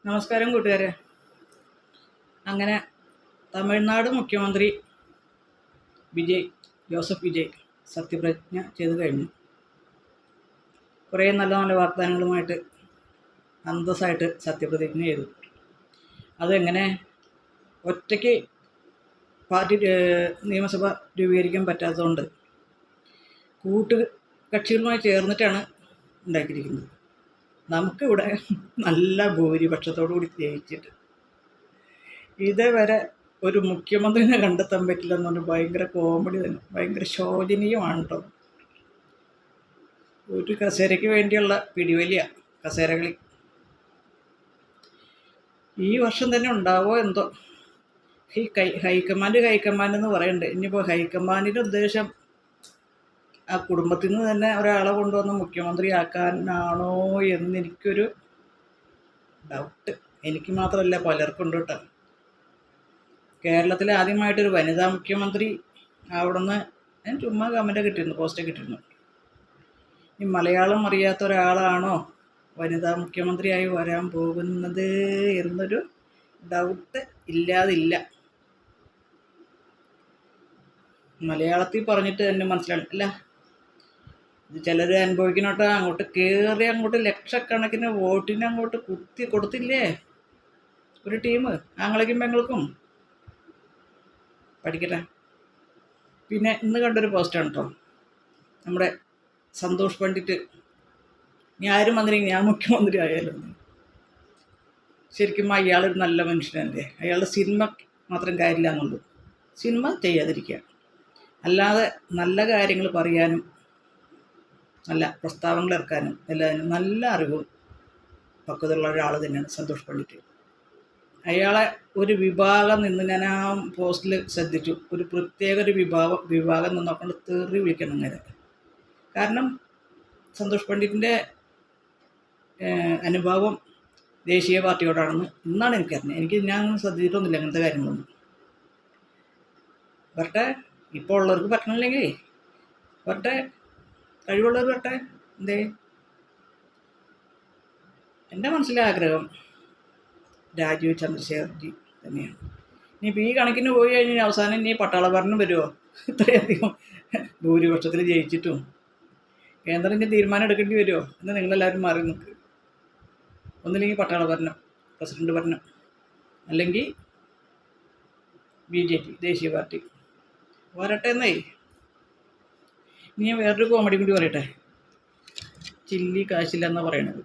നമസ്കാരം കൂട്ടുകാരെ. അങ്ങനെ തമിഴ്നാട് മുഖ്യമന്ത്രി ജോസഫ് വിജയ് സത്യപ്രതിജ്ഞ ചെയ്ത് കഴിഞ്ഞു. കുറേ നല്ല നല്ല വാഗ്ദാനങ്ങളുമായിട്ട് അന്തസ്സായിട്ട് സത്യപ്രതിജ്ഞ ചെയ്തു. അതെങ്ങനെ ഒറ്റയ്ക്ക് പാർട്ടി നിയമസഭ രൂപീകരിക്കാൻ പറ്റാത്തതുകൊണ്ട് കക്ഷികളുമായി ചേർന്നിട്ടാണ് ഉണ്ടാക്കിയിരിക്കുന്നത്. നമുക്കിവിടെ നല്ല ഭൂരിപക്ഷത്തോടു കൂടി ജയിച്ചിട്ട് ഇതേവരെ ഒരു മുഖ്യമന്ത്രിനെ കണ്ടെത്താൻ പറ്റില്ലെന്ന് പറഞ്ഞാൽ ഭയങ്കര കോമഡി തന്നെ, ഭയങ്കര ശോചനീയമാണ് കേട്ടോ. ഒരു കസേരയ്ക്ക് വേണ്ടിയുള്ള പിടിവലിയ കസേരകളി ഈ വർഷം തന്നെ ഉണ്ടാവോ എന്തോ. ഈ ഹൈക്കമാൻഡ് എന്ന് പറയുന്നുണ്ട്. ഇനിയിപ്പോൾ ഹൈക്കമാൻഡിൻ്റെ ഉദ്ദേശം ആ കുടുംബത്തിൽ നിന്ന് തന്നെ ഒരാളെ കൊണ്ടുവന്ന് മുഖ്യമന്ത്രിയാക്കാനാണോ എന്നെനിക്കൊരു ഡൗട്ട്. എനിക്ക് മാത്രമല്ല, പലർക്കും ഉണ്ട് കേട്ടോ. കേരളത്തിൽ ആദ്യമായിട്ടൊരു വനിതാ മുഖ്യമന്ത്രി അവിടുന്ന് ഞാൻ ചുമ്മാ കമൻ്റ് കിട്ടിയിരുന്നു, പോസ്റ്റ് കിട്ടിയിരുന്നു. ഈ മലയാളം അറിയാത്ത ഒരാളാണോ വനിതാ മുഖ്യമന്ത്രിയായി വരാൻ പോകുന്നത് എന്നൊരു ഡൗട്ട് ഇല്ലാതില്ല. മലയാളത്തിൽ പറഞ്ഞിട്ട് തന്നെ മനസ്സിലാണ്. അല്ല, ഇത് ചിലർ അനുഭവിക്കണോട്ടോ. അങ്ങോട്ട് കയറി അങ്ങോട്ട് ലക്ഷക്കണക്കിന് വോട്ടിന് അങ്ങോട്ട് കുത്തി കൊടുത്തില്ലേ ഒരു ടീം, ആങ്ങളയ്ക്കും പെങ്ങൾക്കും. പഠിക്കട്ടെ. പിന്നെ ഇന്ന് കണ്ടൊരു പോസ്റ്റാണ് കേട്ടോ, നമ്മുടെ സന്തോഷ് പണ്ഡിറ്റ് ഇനി ആരും വന്നില്ലെങ്കിൽ ഞാൻ മുഖ്യമന്ത്രി ആയാലും. ശരിക്കും അയാളൊരു നല്ല മനുഷ്യനല്ലേ. അയാളുടെ സിനിമ മാത്രം കാര്യമില്ല എന്നുള്ളൂ. സിനിമ ചെയ്യാതിരിക്കുക, അല്ലാതെ നല്ല കാര്യങ്ങൾ പറയാനും നല്ല പ്രസ്താവനകൾ ഇറക്കാനും എല്ലാത്തിനും നല്ല അറിവും പക്വതയുള്ള ഒരാൾ തന്നെയാണ് സന്തോഷ് പണ്ഡിറ്റ്. അയാളെ ഒരു വിഭാഗം നിന്ന് ഞാൻ ആ പോസ്റ്റിൽ ശ്രദ്ധിച്ചു. ഒരു പ്രത്യേക ഒരു വിഭാഗം നിന്നോക്കൊണ്ട് തെറി വിളിക്കണം അങ്ങനെ. കാരണം സന്തോഷ് പണ്ഡിറ്റിൻ്റെ അനുഭവം ദേശീയ പാർട്ടിയോടാണെന്ന് ഇന്നാണ് എനിക്കറിഞ്ഞത്. ഞാൻ ശ്രദ്ധിച്ചിട്ടൊന്നുമില്ല അങ്ങനത്തെ കാര്യങ്ങളൊന്നും. വരട്ടെ, ഇപ്പോൾ ഉള്ളവർക്ക് പറ്റണില്ലെങ്കിൽ വരട്ടെ, കഴിവുള്ളവർ വരട്ടെ. എന്തേ, എൻ്റെ മനസ്സിലെ ആഗ്രഹം രാജീവ് ചന്ദ്രശേഖർജി തന്നെയാണ്. ഇനിയിപ്പോൾ ഈ കണക്കിന് പോയി കഴിഞ്ഞാൽ അവസാനം ഇനി പട്ടാള ഭരണം വരുമോ? ഇത്രയധികം ഭൂരിപക്ഷത്തിൽ ജയിച്ചിട്ടും കേന്ദ്രത്തിൻ്റെ തീരുമാനം എടുക്കേണ്ടി വരുമോ എന്ന് നിങ്ങളെല്ലാവരും മാറി നിൽക്ക്. ഒന്നില്ലെങ്കിൽ പട്ടാള ഭരണം, പ്രസിഡന്റ് ഭരണം, അല്ലെങ്കിൽ BJP ദേശീയ പാർട്ടി വരട്ടെ എന്നേ. ഇനി ഞാൻ വേറൊരു കോമഡി കൂടി പറയട്ടെ. ചില്ലി കാശില്ല എന്നാണ് പറയണത്.